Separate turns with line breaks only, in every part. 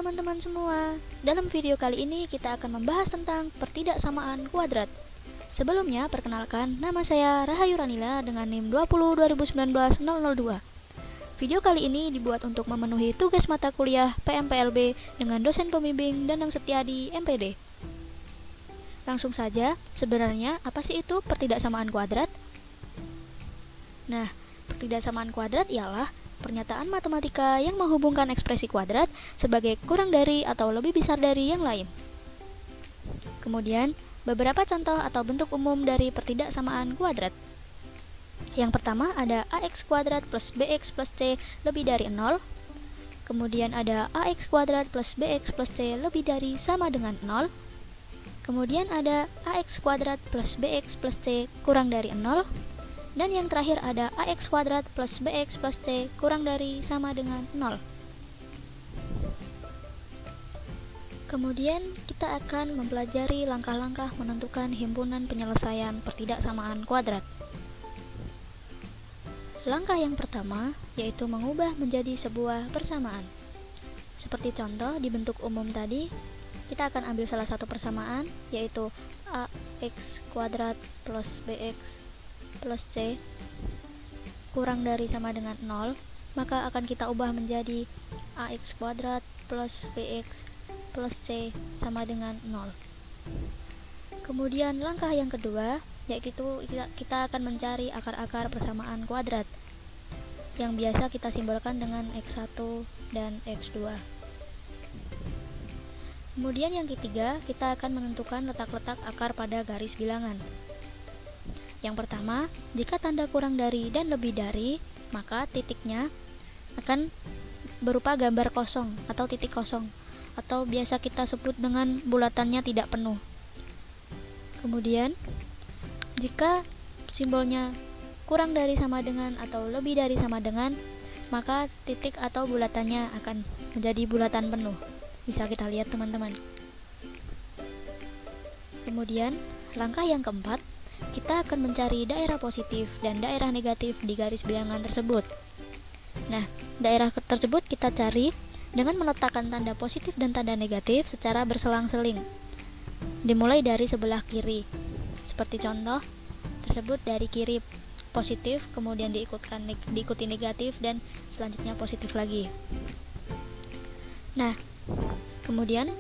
teman-teman semua. Dalam video kali ini kita akan membahas tentang pertidaksamaan kuadrat. Sebelumnya, perkenalkan, nama saya Rahayu Ranila dengan NIM 2020190002. Video kali ini dibuat untuk memenuhi tugas mata kuliah PMPLB dengan dosen pembimbing Danang Setiadi, MPD. Langsung saja, sebenarnya apa sih itu pertidaksamaan kuadrat? Nah, pertidaksamaan kuadrat ialah pernyataan matematika yang menghubungkan ekspresi kuadrat sebagai kurang dari atau lebih besar dari yang lain. Kemudian, beberapa contoh atau bentuk umum dari pertidaksamaan kuadrat. Yang pertama ada ax kuadrat plus bx plus c lebih dari 0. Kemudian ada ax kuadrat plus bx plus c lebih dari sama dengan 0. Kemudian ada ax kuadrat plus bx plus c kurang dari 0. Dan yang terakhir ada ax kuadrat plus bx plus c kurang dari sama dengan 0. Kemudian kita akan mempelajari langkah-langkah menentukan himpunan penyelesaian pertidaksamaan kuadrat. Langkah yang pertama yaitu mengubah menjadi sebuah persamaan. Seperti contoh di bentuk umum tadi, kita akan ambil salah satu persamaan yaitu ax kuadrat plus bx plus c kurang dari sama dengan 0, maka akan kita ubah menjadi ax kuadrat plus bx plus c sama dengan 0. Kemudian langkah yang kedua yaitu kita akan mencari akar-akar persamaan kuadrat yang biasa kita simbolkan dengan x1 dan x2. Kemudian yang ketiga, kita akan menentukan letak-letak akar pada garis bilangan. Yang pertama, jika tanda kurang dari dan lebih dari, maka titiknya akan berupa gambar kosong atau titik kosong, atau biasa kita sebut dengan bulatannya tidak penuh. Kemudian, jika simbolnya kurang dari sama dengan atau lebih dari sama dengan, maka titik atau bulatannya akan menjadi bulatan penuh. Bisa kita lihat teman-teman. Kemudian, langkah yang keempat, kita akan mencari daerah positif dan daerah negatif di garis bilangan tersebut. Nah, daerah tersebut kita cari dengan meletakkan tanda positif dan tanda negatif secara berselang-seling. Dimulai dari sebelah kiri. Seperti contoh tersebut dari kiri positif, kemudian diikuti negatif dan selanjutnya positif lagi. Nah, kemudian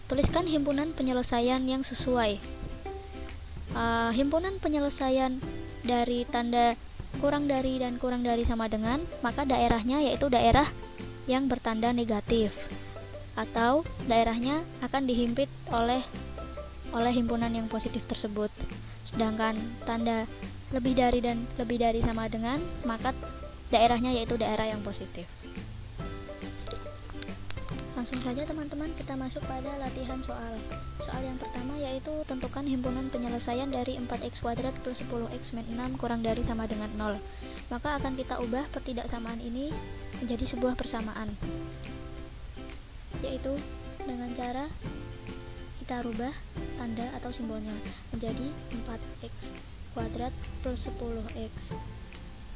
tuliskan himpunan penyelesaian yang sesuai. Himpunan penyelesaian dari tanda kurang dari dan kurang dari sama dengan, maka daerahnya yaitu daerah yang bertanda negatif, atau daerahnya akan dihimpit oleh himpunan yang positif tersebut. Sedangkan tanda lebih dari dan lebih dari sama dengan, maka daerahnya yaitu daerah yang positif. Langsung saja teman-teman kita masuk pada latihan soal. Soal yang pertama yaitu tentukan himpunan penyelesaian dari 4x kuadrat plus 10x min 6 kurang dari sama dengan 0. Maka akan kita ubah pertidaksamaan ini menjadi sebuah persamaan, yaitu dengan cara kita rubah tanda atau simbolnya menjadi 4x kuadrat plus 10x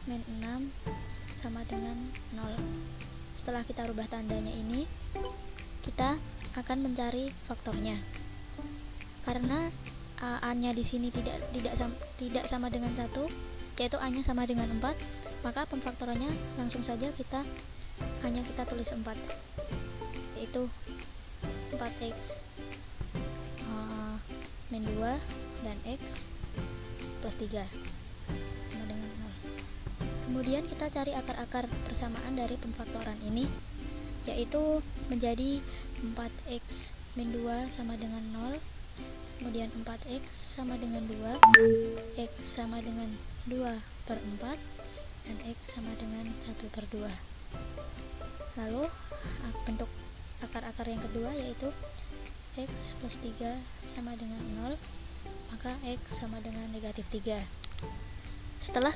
min 6 sama dengan 0. Setelah kita rubah tandanya ini, kita akan mencari faktornya. Karena a-nya di sini tidak sama dengan 1, yaitu a-nya sama dengan 4, maka pemfaktorannya langsung saja kita tulis 4, yaitu 4x min 2 dan x plus 3 sama dengan 0. Kemudian kita cari akar-akar persamaan dari pemfaktoran ini, yaitu menjadi 4x min 2 sama dengan 0, kemudian 4x sama dengan 2, x sama dengan 2/4, dan x sama dengan 1/2. Lalu bentuk akar-akar yang kedua yaitu x plus 3 sama dengan 0, maka x sama dengan negatif 3. Setelah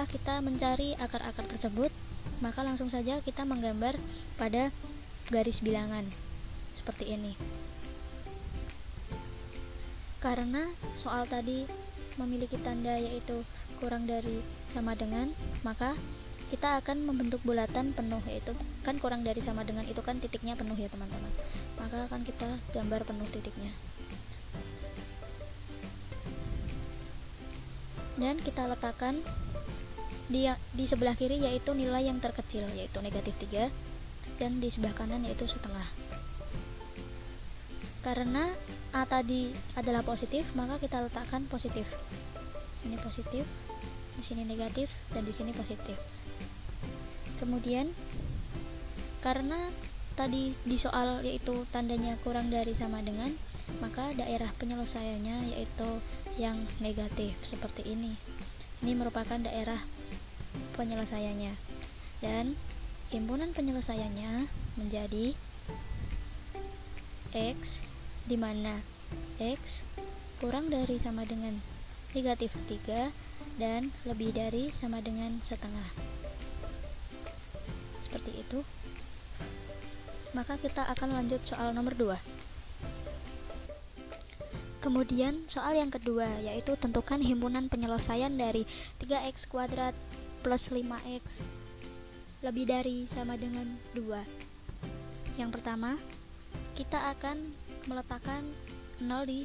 kita mencari akar-akar tersebut, maka langsung saja kita menggambar pada garis bilangan seperti ini. Karena soal tadi memiliki tanda yaitu kurang dari sama dengan, maka kita akan membentuk bulatan penuh, yaitu kan kurang dari sama dengan itu kan titiknya penuh ya teman-teman, maka akan kita gambar penuh titiknya dan kita letakkan di sebelah kiri yaitu nilai yang terkecil yaitu -3 dan di sebelah kanan yaitu setengah. Karena A tadi adalah positif, maka kita letakkan positif. Sini positif, di sini negatif, dan di sini positif. Kemudian karena tadi di soal yaitu tandanya kurang dari sama dengan, maka daerah penyelesaiannya yaitu yang negatif seperti ini. Ini merupakan daerah penyelesaiannya dan himpunan penyelesaiannya menjadi X, di mana X kurang dari sama dengan -3 dan lebih dari sama dengan setengah. Seperti itu. Maka kita akan lanjut soal nomor 2. Kemudian soal yang kedua yaitu tentukan himpunan penyelesaian dari 3x kuadrat plus 5x lebih dari sama dengan 2. Yang pertama, kita akan meletakkan 0 di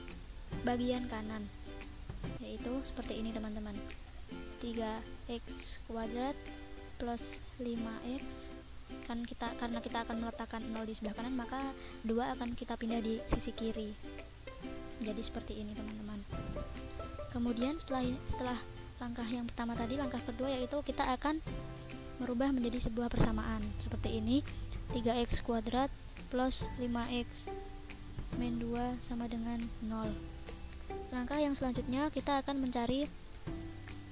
bagian kanan, yaitu seperti ini teman-teman. 3x kuadrat plus 5x karena kita akan meletakkan 0 di sebelah kanan, maka 2 akan kita pindah di sisi kiri. Jadi seperti ini teman-teman. Kemudian setelah langkah yang pertama tadi, langkah kedua yaitu kita akan merubah menjadi sebuah persamaan seperti ini. 3x kuadrat plus 5x min 2 sama dengan 0. Langkah yang selanjutnya kita akan mencari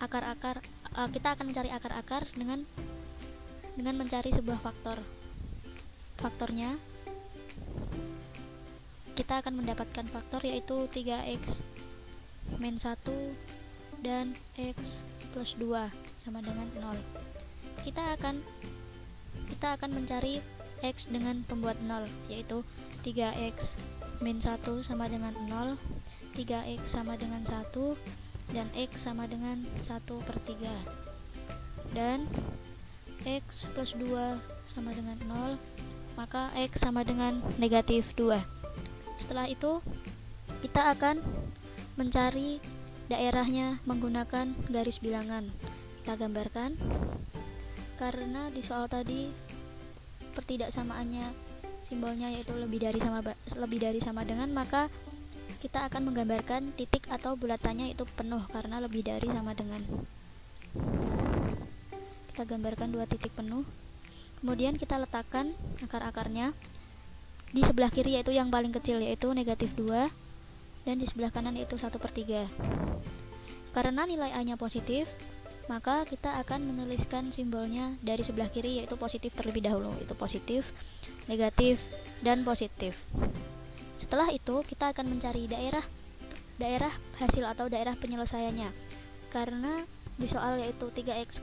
akar-akar dengan mencari sebuah faktornya. Kita akan mendapatkan faktor yaitu 3x min 1 dan x plus 2 sama dengan 0. Kita akan mencari x dengan pembuat 0 yaitu 3x min 1 sama dengan 0, 3x sama dengan 1, dan x sama dengan 1/3, dan x plus 2 sama dengan 0, maka x sama dengan -2. Setelah itu kita akan mencari daerahnya menggunakan garis bilangan. Kita gambarkan. Karena di soal tadi pertidaksamaannya simbolnya yaitu lebih dari sama dengan, maka kita akan menggambarkan titik atau bulatannya itu penuh karena lebih dari sama dengan. Kita gambarkan 2 titik penuh. Kemudian kita letakkan akar-akarnya di sebelah kiri yaitu yang paling kecil yaitu -2 dan di sebelah kanan yaitu 1/3. Karena nilai A-nya positif, maka kita akan menuliskan simbolnya dari sebelah kiri yaitu positif terlebih dahulu, itu positif, negatif, dan positif. Setelah itu kita akan mencari daerah hasil atau daerah penyelesaiannya. Karena di soal yaitu 3x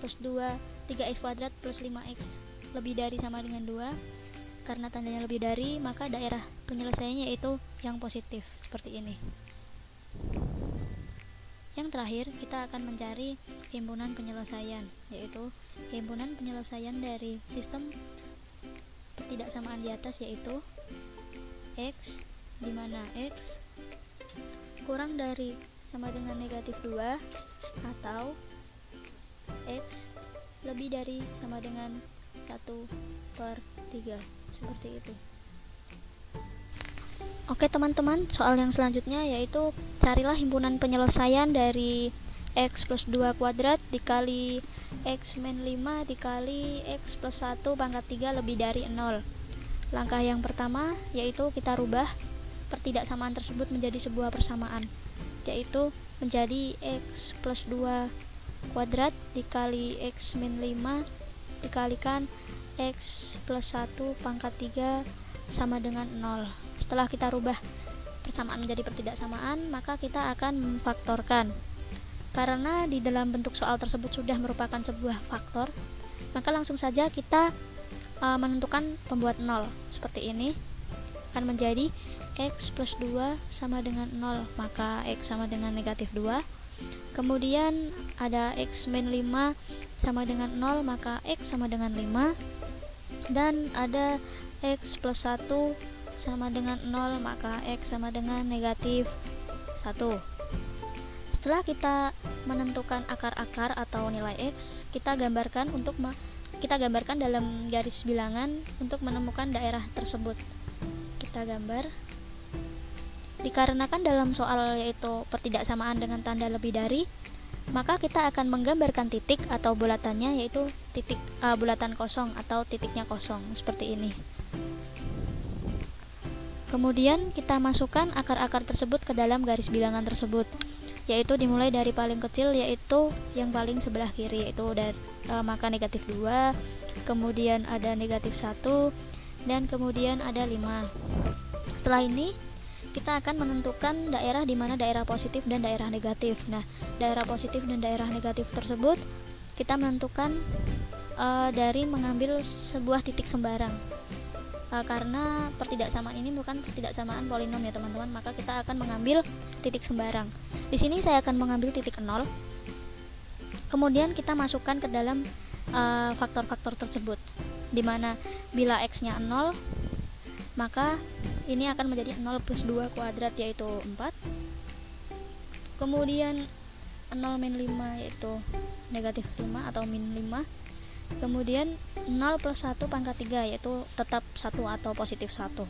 kuadrat plus 5x lebih dari sama dengan 2, karena tandanya lebih dari, maka daerah penyelesaiannya yaitu yang positif seperti ini. Yang terakhir kita akan mencari himpunan penyelesaian, yaitu himpunan penyelesaian dari sistem pertidaksamaan di atas yaitu x, di mana x kurang dari sama dengan -2 atau x lebih dari sama dengan 1/3 seperti itu. Oke teman-teman, soal yang selanjutnya yaitu carilah himpunan penyelesaian dari x plus 2 kuadrat dikali x min 5 dikali x plus 1 pangkat 3 lebih dari 0. Langkah yang pertama yaitu kita rubah pertidaksamaan tersebut menjadi sebuah persamaan, yaitu menjadi x plus 2 kuadrat dikali x min 5 dikalikan x plus 1 pangkat 3 sama dengan 0. Setelah kita rubah persamaan menjadi pertidaksamaan, maka kita akan memfaktorkan. Karena di dalam bentuk soal tersebut sudah merupakan sebuah faktor, maka langsung saja kita menentukan pembuat 0 seperti ini. Akan menjadi x plus 2 sama dengan 0, maka x sama dengan -2, Kemudian ada X min 5 sama dengan 0, maka X sama dengan 5. Dan ada X plus 1 sama dengan 0, maka X sama dengan negatif 1. Setelah kita menentukan akar-akar atau nilai X, kita gambarkan dalam garis bilangan untuk menemukan daerah tersebut. Kita gambar. Dikarenakan dalam soal yaitu pertidaksamaan dengan tanda lebih dari, maka kita akan menggambarkan titik atau bulatannya, yaitu titik bulatan kosong atau titiknya kosong seperti ini. Kemudian kita masukkan akar-akar tersebut ke dalam garis bilangan tersebut, yaitu dimulai dari paling kecil, yaitu yang paling sebelah kiri, yaitu maka negatif 2, kemudian ada negatif 1, dan kemudian ada 5. Setelah ini kita akan menentukan daerah di mana daerah positif dan daerah negatif. Nah, daerah positif dan daerah negatif tersebut kita menentukan dari mengambil sebuah titik sembarang. Karena pertidaksamaan ini bukan pertidaksamaan polinom ya teman-teman, maka kita akan mengambil titik sembarang. Di sini saya akan mengambil titik 0. Kemudian kita masukkan ke dalam faktor-faktor tersebut, di mana bila x-nya 0, maka ini akan menjadi 0 plus 2 kuadrat, yaitu 4. Kemudian 0 min 5 yaitu negatif 5 atau min 5. Kemudian 0 plus 1 pangkat 3 yaitu tetap 1 atau positif 1.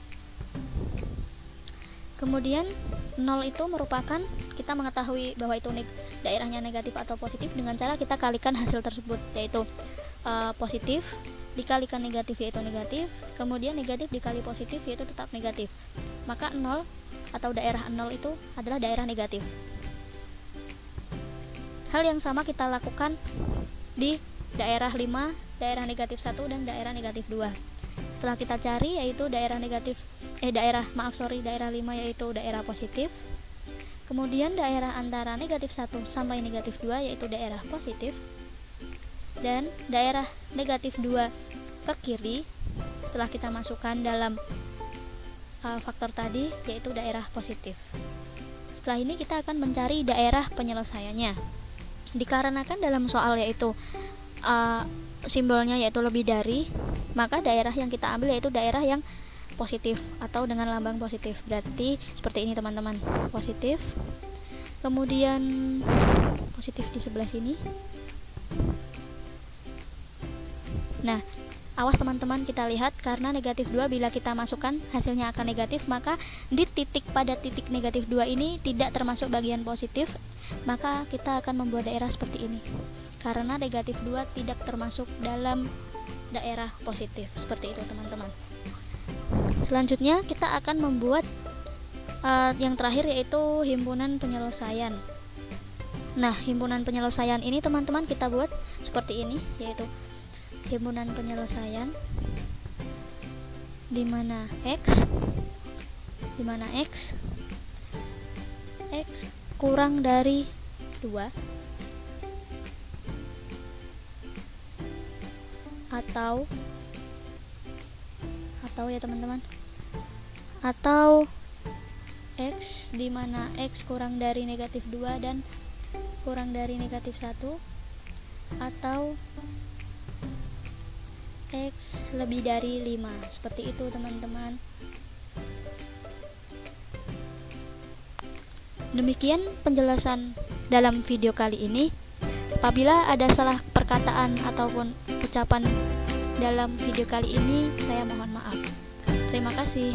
Kemudian 0 itu merupakan, kita mengetahui bahwa itu daerahnya negatif atau positif dengan cara kita kalikan hasil tersebut, yaitu positif dikalikan negatif yaitu negatif, kemudian negatif dikali positif yaitu tetap negatif. Maka 0 atau daerah 0 itu adalah daerah negatif. Hal yang sama kita lakukan di daerah 5, daerah negatif 1 dan daerah negatif 2. Setelah kita cari yaitu daerah 5 yaitu daerah positif. Kemudian daerah antara negatif 1 sampai negatif 2 yaitu daerah positif. Dan daerah negatif 2 ke kiri setelah kita masukkan dalam faktor tadi yaitu daerah positif. Setelah ini kita akan mencari daerah penyelesaiannya. Dikarenakan dalam soal yaitu simbolnya yaitu lebih dari, maka daerah yang kita ambil yaitu daerah yang positif atau dengan lambang positif. Berarti seperti ini teman-teman, positif. Kemudian positif di sebelah sini. Nah, awas teman-teman, kita lihat karena negatif 2 bila kita masukkan hasilnya akan negatif, maka di titik pada titik negatif 2 ini tidak termasuk bagian positif, maka kita akan membuat daerah seperti ini. Karena negatif 2 tidak termasuk dalam daerah positif. Seperti itu teman-teman. Selanjutnya kita akan membuat yang terakhir yaitu himpunan penyelesaian. Nah, himpunan penyelesaian ini teman-teman kita buat seperti ini, yaitu himpunan penyelesaian di mana X kurang dari 2 atau ya teman-teman, atau X di mana X kurang dari negatif 2 dan kurang dari negatif 1, atau X lebih dari 5. Seperti itu teman-teman. Demikian penjelasan dalam video kali ini. Apabila ada salah perkataan ataupun ucapan dalam video kali ini, saya mohon maaf. Terima kasih.